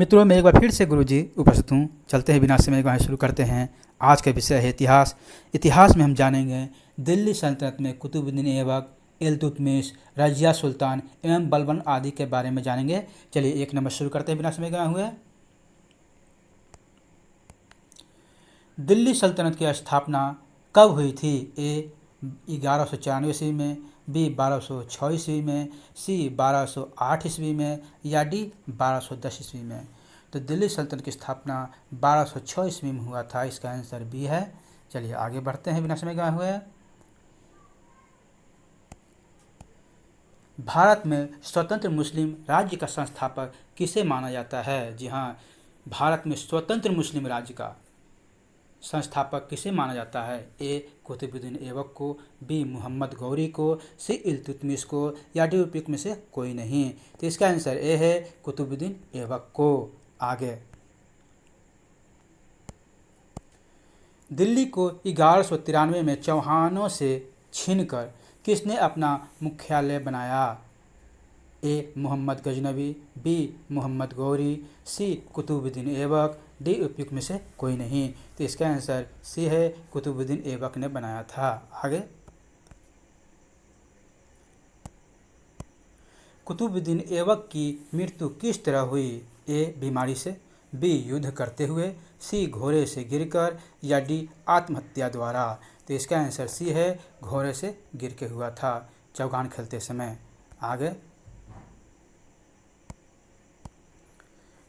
मित्रों, मैं एक बार फिर से गुरुजी उपस्थित हूँ। चलते हैं बिना समय गवाए शुरू करते हैं। आज का विषय है इतिहास। इतिहास में हम जानेंगे दिल्ली सल्तनत में कुतुबुद्दीन ऐबक, इल्तुतमिश, रजिया सुल्तान एवं बलबन आदि के बारे में जानेंगे। चलिए 1 नंबर शुरू करते हैं बिना समय गवाए हुए। दिल्ली सल्तनत की स्थापना कब हुई थी? ए 1194 ईस्वी में, बी 1206 ईस्वी में, सी 1208 ईस्वी में या डी 1210 ईस्वी में। तो दिल्ली सल्तनत की स्थापना 1206 ईस्वी में हुआ था। इसका आंसर बी है। चलिए आगे बढ़ते हैं बिना समय गवाए हुए। भारत में स्वतंत्र मुस्लिम राज्य का संस्थापक किसे माना जाता है? जी हाँ, भारत में स्वतंत्र मुस्लिम राज्य का संस्थापक किसे माना जाता है? ए कुतुबुद्दीन ऐबक को, बी मोहम्मद गौरी को, सी इल्तुतमिश को या डी उपयुक्त में से कोई नहीं। तो इसका आंसर ए है कुतुबुद्दीन ऐबक को। आगे, दिल्ली को 1193 में चौहानों से छीनकर किसने अपना मुख्यालय बनाया? ए मोहम्मद गजनवी, बी मोहम्मद गौरी, सी कुतुबुद्दीन ऐबक, डी उपयुक्त में से कोई नहीं। तो इसका आंसर सी है, कुतुबुद्दीन ऐबक ने बनाया था। आगे, कुतुबुद्दीन ऐबक की मृत्यु किस तरह हुई? ए बीमारी से, बी युद्ध करते हुए, सी घोड़े से गिरकर या डी आत्महत्या द्वारा। तो इसका आंसर सी है, घोड़े से गिर के हुआ था चौगान खेलते समय। आगे,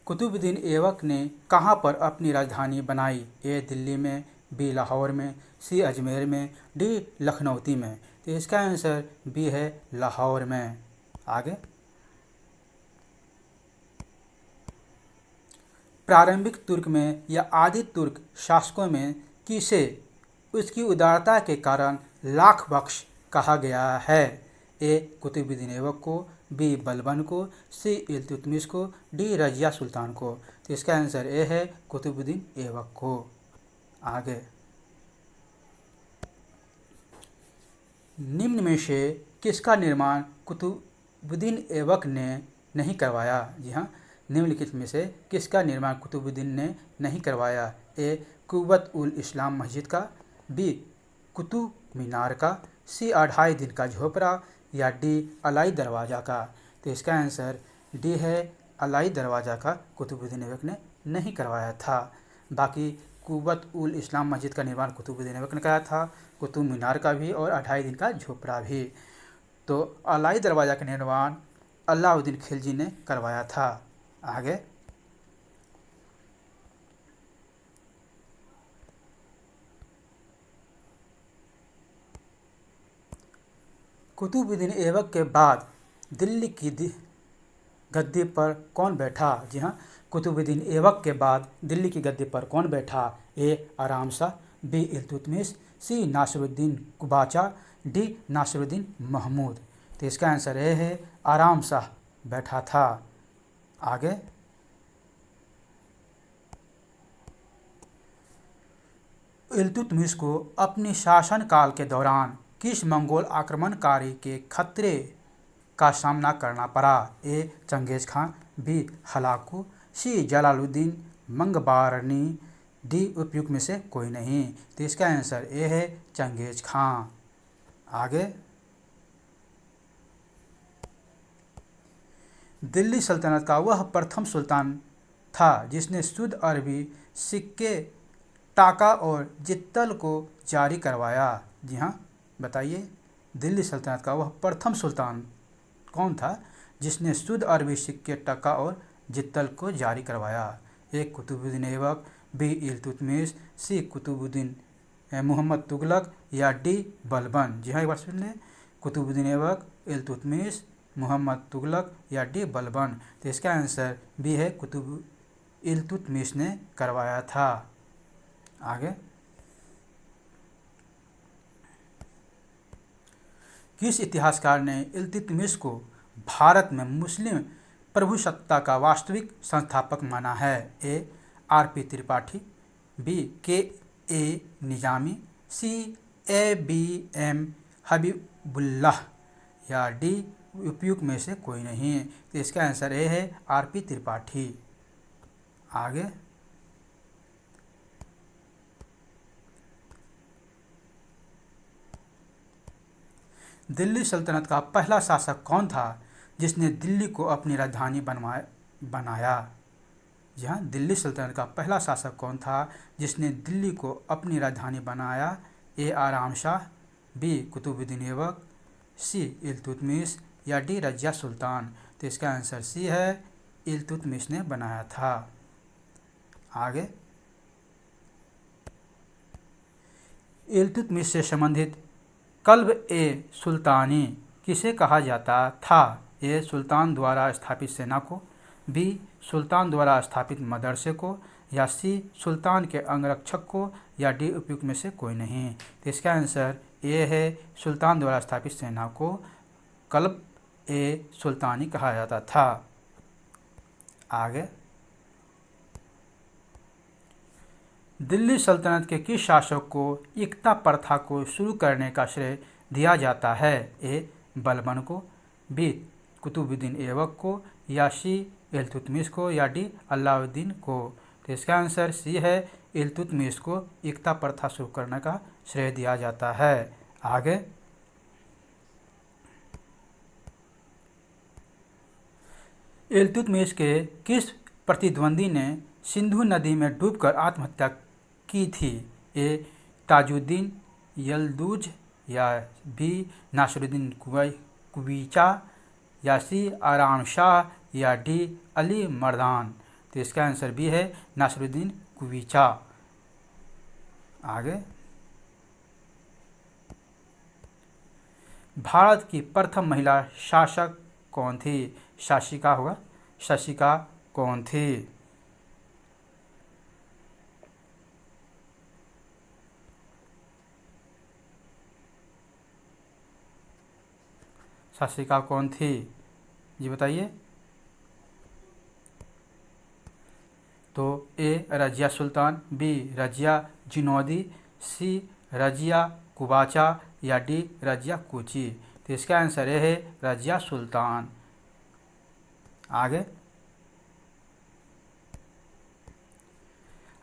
कुतुबुद्दीन ऐबक ने कहाँ पर अपनी राजधानी बनाई? ए दिल्ली में, बी लाहौर में, सी अजमेर में, डी लखनऊती में। तो इसका आंसर बी है, लाहौर में। आगे, प्रारंभिक तुर्क में या आदि तुर्क शासकों में किसे उसकी उदारता के कारण लाख बख्श कहा गया है? ए कुतुबुद्दीन ऐबक को, बी बलबन को, सी इल्तुतमिश को, डी रजिया सुल्तान को। तो इसका आंसर ए है, कुतुबुद्दीन ऐबक को। आगे, निम्न में से किसका निर्माण कुतुबुद्दीन ऐबक ने नहीं करवाया? जी हाँ, निम्नलिखित में से किसका निर्माण कुतुबुद्दीन ने नहीं करवाया? ए कुव्वत उल इस्लाम मस्जिद का, बी कुतुब मीनार का, सी 2.5 दिन का झोपड़ा या डी अलाई दरवाज़ा का। तो इसका आंसर डी है, अलाई दरवाज़ा का कुतुबुद्दीन ऐबक ने नहीं करवाया था। बाकी कुव्वत उल इस्लाम मस्जिद का निर्माण कुतुबुद्दीन ऐबक ने कराया था, कुतुब मीनार का भी और 2.5 दिन का झोपड़ा भी। तो अलाई दरवाज़ा का निर्माण अलाउद्दीन खिलजी ने करवाया था। आगे, कुतुबुद्दीन ऐबक के बाद दिल्ली की गद्दी पर कौन बैठा? जी हाँ, कुतुबुद्दीन ऐबक के बाद दिल्ली की गद्दी पर कौन बैठा? ए आराम शाह, बी इल्तुतमिश, सी नासिरुद्दीन कुबाचा, डी नासिरुद्दीन महमूद। तो इसका आंसर ए है, आराम शाह बैठा था। आगे, इल्तुतमिश को अपने शासनकाल के दौरान किस मंगोल आक्रमणकारी के खतरे का सामना करना पड़ा? ए चंगेज़ खान, बी हलाकू, सी जलालुद्दीन मंगबारनी, डी उपयुक्त में से कोई नहीं। तो इसका आंसर ए है, चंगेज़ खान। आगे, दिल्ली सल्तनत का वह प्रथम सुल्तान था जिसने शुद्ध अरबी सिक्के टाका और जित्तल को जारी करवाया। जी हाँ, बताइए, दिल्ली सल्तनत का वह प्रथम सुल्तान कौन था जिसने शुद्ध अरबी सिक्के टाका और जित्तल को जारी करवाया? ए कुतुबुद्दीन ऐबक, बी इल्तुतमिश, सी कुतुबुद्दीन मोहम्मद तुगलक या डी बलबन। जी हाँ, एक बार सुन लें, कुतुबुद्दीन ऐबक, इल्तुतमिश, मोहम्मद तुगलक या डी बलबन। तो इसका आंसर बी है, इल्तुतमिश ने करवाया था। आगे, किस इतिहासकार ने इल्तुतमिश को भारत में मुस्लिम प्रभुसत्ता का वास्तविक संस्थापक माना है? ए RP. Tripathi, B K.A.. Nizami, सी ए.बी.एम. हबीबुल्लाह या डी उपयुक्त में से कोई नहीं। तो इसका आंसर ए है, आर.पी. त्रिपाठी। आगे, दिल्ली सल्तनत का पहला शासक कौन था जिसने दिल्ली को अपनी राजधानी बनाया? जी हाँ, दिल्ली सल्तनत का पहला शासक कौन था जिसने दिल्ली को अपनी राजधानी बनाया? ए आराम शाह, बी कुतुबुद्दीन ऐबक, सी इल्तुतमिश या डी रजिया सुल्तान? तो इसका आंसर सी है, इल्तुतमिश ने बनाया था। आगे, इल्तुतमिश से संबंधित कल्ब ए सुल्तानी किसे कहा जाता था? ए सुल्तान द्वारा स्थापित सेना को, बी सुल्तान द्वारा स्थापित मदरसे को, या सी सुल्तान के अंगरक्षक को, या डी उपयुक्त में से कोई नहीं? तो इसका आंसर ए है, सुल्तान द्वारा स्थापित सेना को कल्ब ए सुल्तानी कहा जाता था। आगे, दिल्ली सल्तनत के किस शासक को इक्ता प्रथा को शुरू करने का श्रेय दिया जाता है? ए बलबन को, बी कुतुबुद्दीन ऐबक को, या सी इल्तुतमिश को, या डी अलाउद्दीन को? तो इसका आंसर सी है, इल्तुतमिश को इक्ता प्रथा शुरू करने का श्रेय दिया जाता है। आगे, इल्तुतमिश के किस प्रतिद्वंदी ने सिंधु नदी में डूबकर आत्महत्या की थी? ए ताजुद्दीन यलदुज, या बी नासिरुद्दीन कुवीचा, या सी आराम शाह, या डी अली मर्दान? तो इसका आंसर बी है, नासिरुद्दीन कुवीचा। आगे, भारत की प्रथम महिला शासक कौन थी? शासिका होगा, शासिका कौन थी? शासिका कौन थी जी बताइए। तो ए रजिया सुल्तान, बी रजिया जिनौदी, सी रजिया कुबाचा, या डी रजिया कूची? तो इसका आंसर ए है, रजिया सुल्तान। आगे,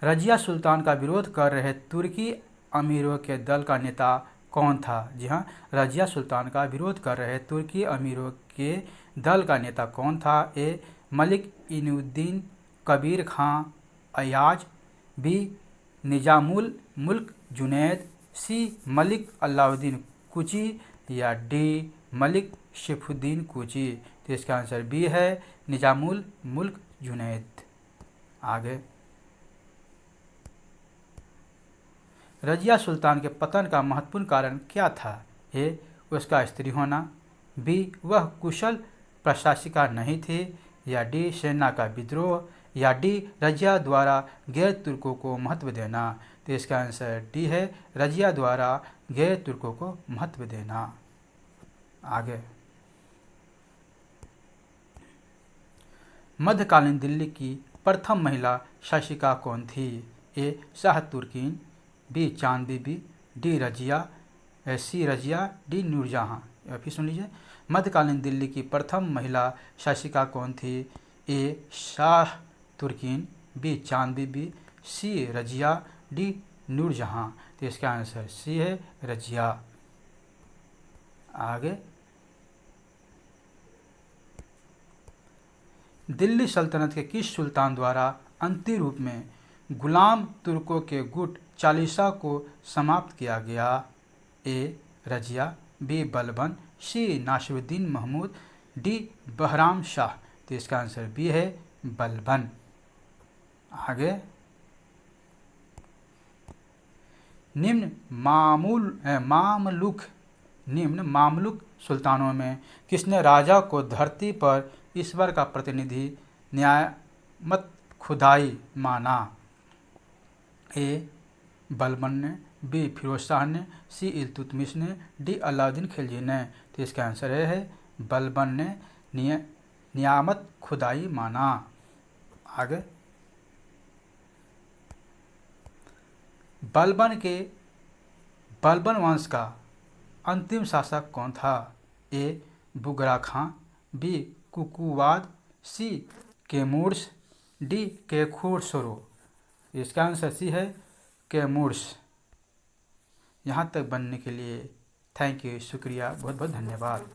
रजिया सुल्तान का विरोध कर रहे तुर्की अमीरों के दल का नेता कौन था? जी हाँ, रजिया सुल्तान का विरोध कर रहे तुर्की अमीरों के दल का नेता कौन था? ए मलिक इनुद्दीन कबीर खां अयाज, बी निजामुल मुल्क जुनैद, सी मलिक अलाउद्दीन कुची, या डी मलिक सैफुद्दीन कुची? तो इसका आंसर बी है, निजामुल मुल्क जुनैद। आगे, रजिया सुल्तान के पतन का महत्वपूर्ण कारण क्या था? ए उसका स्त्री होना, बी वह कुशल प्रशासिका नहीं थी, या डी सेना का विद्रोह, या डी रजिया द्वारा गैर तुर्कों को महत्व देना? तो इसका आंसर डी है, रजिया द्वारा गैर तुर्कों को महत्व देना। आगे, मध्यकालीन दिल्ली की प्रथम महिला शासिका कौन थी? ए शाह तुर्कीन, बी चांद बीबी, डी रजिया, सी रजिया, डी नूरजहां? फिर सुन लीजिए, मध्यकालीन दिल्ली की प्रथम महिला शासिका कौन थी? ए शाह तुर्कीन, बी चांद बीबी, सी रजिया, डी नूरजहां? तो इसका आंसर सी है, रजिया। आगे, दिल्ली सल्तनत के किस सुल्तान द्वारा अंतिम रूप में गुलाम तुर्कों के गुट चालीसा को समाप्त किया गया? ए रजिया, बी बलबन, सी नासिरुद्दीन महमूद, डी बहराम शाह? तो इसका आंसर बी है, बलबन। आगे, निम्न मामलुक सुल्तानों में किसने राजा को धरती पर ईश्वर का प्रतिनिधि न्यामत खुदाई माना? ए बलबन ने, बी फिरोज शाह ने, सी इल्तुतमिश ने, डी अलाउद्दीन खिलजी ने? तो इसका आंसर है, बलबन ने नियामत खुदाई माना। आगे, बलबन वंश का अंतिम शासक कौन था? ए बुगरा खां, बी कुकुवाद, सी कैमूर्स, डी केखुरसरो। इसका आंसर सी है कैमूर्स। यहाँ तक बनने के लिए थैंक यू, शुक्रिया, बहुत बहुत धन्यवाद।